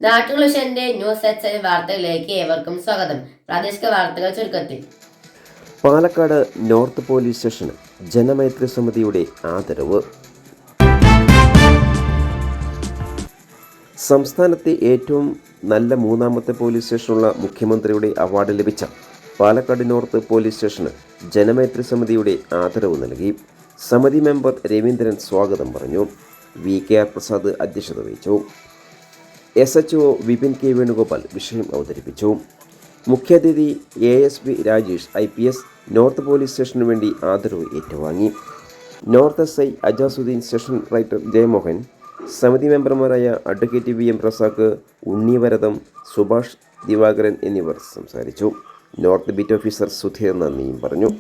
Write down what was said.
നാട്ടുകുളിഷന്റെ news H വാർത്തകളിലേക്ക് ഏവർക്കും സ്വാഗതം. പ്രാദേശിക വാർത്തകൾ ചുരുക്കത്തിൽ. പാലക്കാട് നോർത്ത് പോലീസ് സ്റ്റേഷന് ജനമൈത്രി സമിതിയുടെ ആദരവ്. സംസ്ഥാനത്തെ ഏറ്റവും നല്ല മൂന്നാമത്തെ പോലീസ് സ്റ്റേഷനുള്ള മുഖ്യമന്ത്രിയുടെ അവാർഡ് ലഭിച്ച പാലക്കാട് നോർത്ത് പോലീസ് സ്റ്റേഷന് ജനമൈത്രി സമിതിയുടെ ആദരവ് നൽകി. സമിതി മെമ്പർ രവീന്ദ്രൻ സ്വാഗതം പറഞ്ഞു. VKR പ്രസാദ് അധ്യക്ഷത വഹിച്ചു. SHO വിപിൻ K വേണുഗോപാൽ വിഷയം അവതരിപ്പിച്ചു. മുഖ്യാതിഥി ASP Rajesh IPS north police സ്റ്റേഷനു വേണ്ടി ആദരവ് ഏറ്റുവാങ്ങി. North SI Ajasuddin, station writer Jayamohan, സമിതി മെമ്പർമാരായ അഡ്വക്കേറ്റ് VM പ്രസാദ്, ഉണ്ണിവരദം, സുഭാഷ് ദിവാകരൻ എന്നിവർ സംസാരിച്ചു. നോർത്ത് ബീറ്റ് ഓഫീസർ സുധീർ നന്ദിയും പറഞ്ഞു.